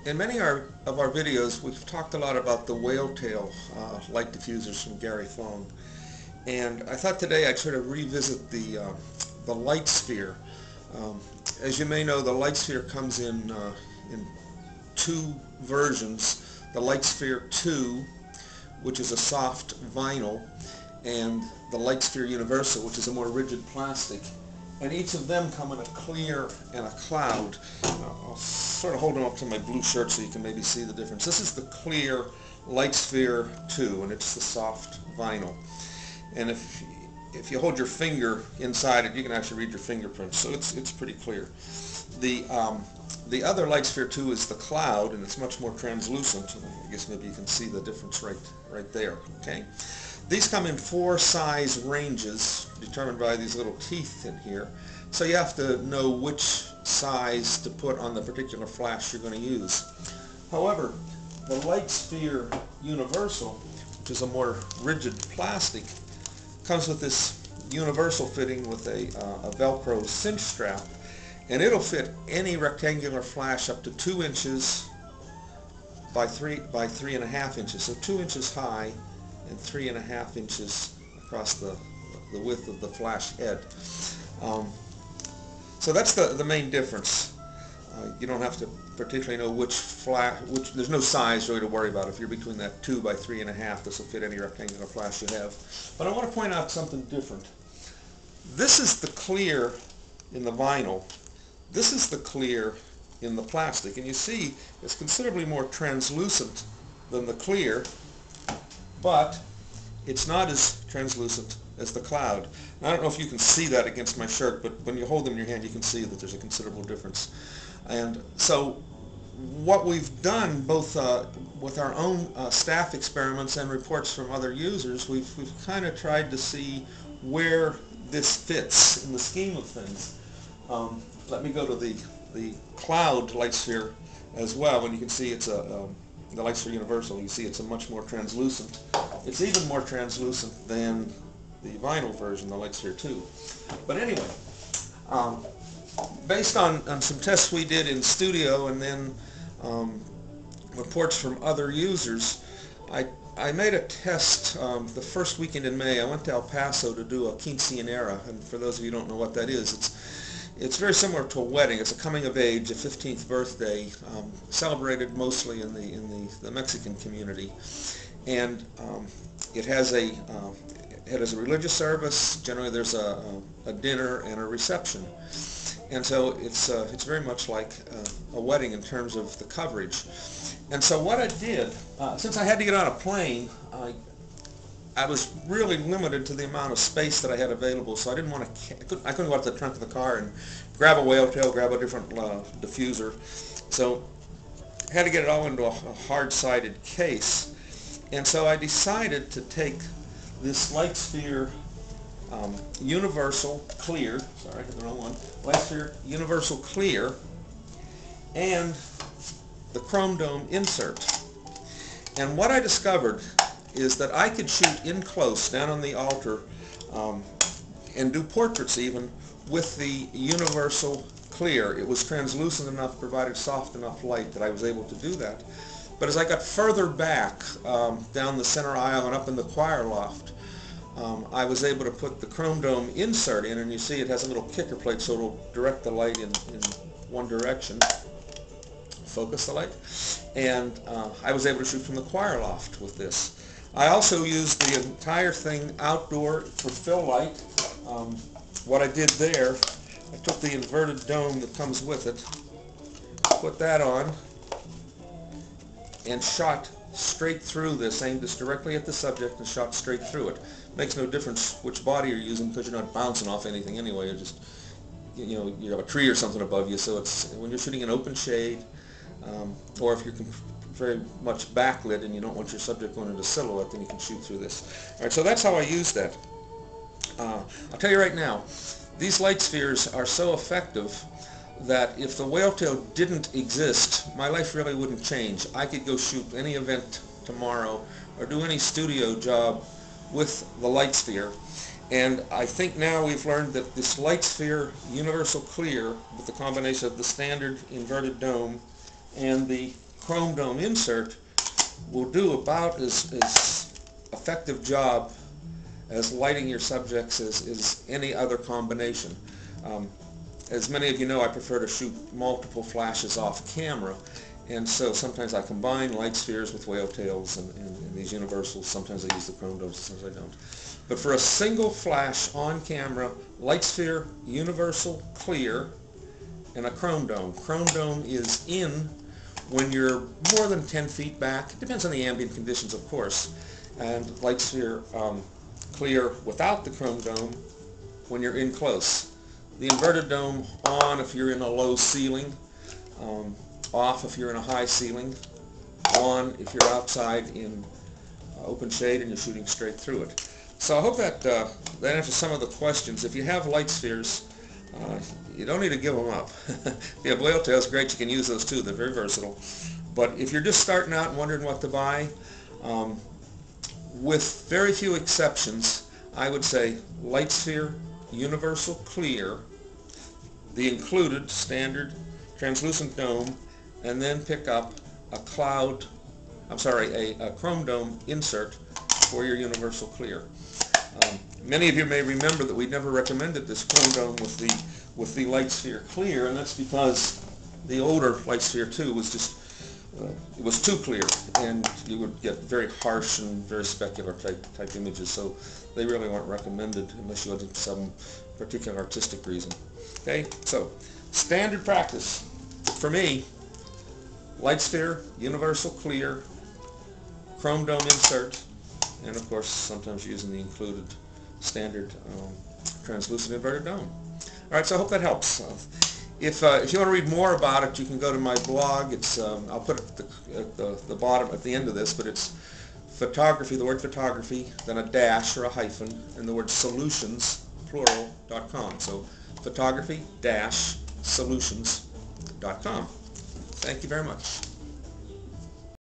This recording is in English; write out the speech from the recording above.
In many of our videos, we've talked a lot about the whale tail light diffusers from Gary Fong, and I thought today I'd sort of revisit the Lightsphere. Um, as you may know, the Lightsphere comes in two versions: the Lightsphere 2, which is a soft vinyl, and the Lightsphere Universal, which is a more rigid plastic. And each of them come in a clear and a cloud. I'll sort of hold them up to my blue shirt so you can maybe see the difference. This is the clear Lightsphere 2, and it's the soft vinyl. And if you hold your finger inside it, you can actually read your fingerprints, so it's pretty clear. The other Lightsphere 2 is the cloud, and it's much more translucent. I guess maybe you can see the difference right there. Okay. These come in 4 size ranges determined by these little teeth in here, so you have to know which size to put on the particular flash you're going to use. However, the Lightsphere Universal, which is a more rigid plastic, comes with this universal fitting with a Velcro cinch strap, and it'll fit any rectangular flash up to 2 inches by 3.5 inches, so 2 inches high and 3.5 inches across the width of the flash head. So that's the main difference. You don't have to particularly know which there's no size really to worry about. If you're between that 2 by 3.5, this will fit any rectangular flash you have. But I want to point out something different. This is the clear in the vinyl. This is the clear in the plastic. And you see it's considerably more translucent than the clear, but it's not as translucent as the cloud. And I don't know if you can see that against my shirt, but when you hold them in your hand, you can see that there's a considerable difference. And so what we've done, both with our own staff experiments and reports from other users, we've kind of tried to see where this fits in the scheme of things. Let me go to the cloud Lightsphere as well, and you can see it's the Lightsphere Universal. You see it's a much more translucent. It's even more translucent than the vinyl version, the Lightsphere 2. But anyway, based on some tests we did in studio and then reports from other users, I made a test the first weekend in May. I went to El Paso to do a quinceañera, and for those of you who don't know what that is, it's very similar to a wedding. It's a coming of age, a 15th birthday, celebrated mostly in the Mexican community, and it has a religious service. Generally, there's a dinner and a reception, and so it's very much like a wedding in terms of the coverage. And so what I did, since I had to get on a plane, I was really limited to the amount of space that I had available, so I didn't want to. I couldn't go out to the trunk of the car and grab a whale tail, grab a different diffuser. So I had to get it all into a hard-sided case, and so I decided to take this Lightsphere Universal Clear. Sorry, I got the wrong one. Lightsphere Universal Clear and the chrome dome insert. And what I discovered is that I could shoot in close down on the altar and do portraits even with the Universal Clear. It was translucent enough, provided soft enough light that I was able to do that. But as I got further back down the center aisle and up in the choir loft, I was able to put the chrome dome insert in, and you see it has a little kicker plate, so it'll direct the light in one direction. Focus the light, and I was able to shoot from the choir loft with this. I also used the entire thing outdoor for fill light. What I did there, I took the inverted dome that comes with it, put that on, and shot straight through this, aimed this directly at the subject and shot straight through it. Makes no difference which body you're using because you're not bouncing off anything anyway. You're just, you have a tree or something above you, so it's when you're shooting an open shade, or if you're very much backlit and you don't want your subject going into silhouette, then you can shoot through this. All right, so that's how I use that. I'll tell you right now, these Lightspheres are so effective that if the whale tail didn't exist, my life really wouldn't change. I could go shoot any event tomorrow or do any studio job with the Lightsphere. And I think now we've learned that this Lightsphere Universal Clear, with the combination of the standard inverted dome and the chrome dome insert will do about as effective job as lighting your subjects as any other combination. As many of you know, I prefer to shoot multiple flashes off camera, and so sometimes I combine Lightspheres with whale tails and these universals. Sometimes I use the chrome domes, sometimes I don't. But for a single flash on camera, Lightsphere, universal, clear, and a chrome dome. Chrome dome is in when you're more than 10 feet back. It depends on the ambient conditions, of course. And Lightsphere clear without the chrome dome when you're in close. The inverted dome on if you're in a low ceiling, off if you're in a high ceiling, on if you're outside in open shade and you're shooting straight through it. So I hope that answers some of the questions. If you have Lightspheres, you don't need to give them up. If you have whale tails, great, you can use those too. They're very versatile. But if you're just starting out and wondering what to buy, with very few exceptions, I would say Lightsphere, universal clear, the included standard translucent dome, and then pick up a chrome dome insert for your universal clear. Many of you may remember that we never recommended this chrome dome with the Lightsphere clear, and that's because the older Lightsphere 2 was just it was too clear, and you would get very harsh and very specular type images. So they really weren't recommended unless you had some particular artistic reason. Okay, so standard practice for me: Lightsphere, universal clear, chrome dome insert, and of course sometimes using the included standard translucent inverted dome. All right, so I hope that helps. If you want to read more about it, you can go to my blog. It's I'll put it at the bottom at the end of this, but it's photography, the word photography, then a dash or a hyphen, and the word solutions, plural.com. So photography-solutions.com. Thank you very much.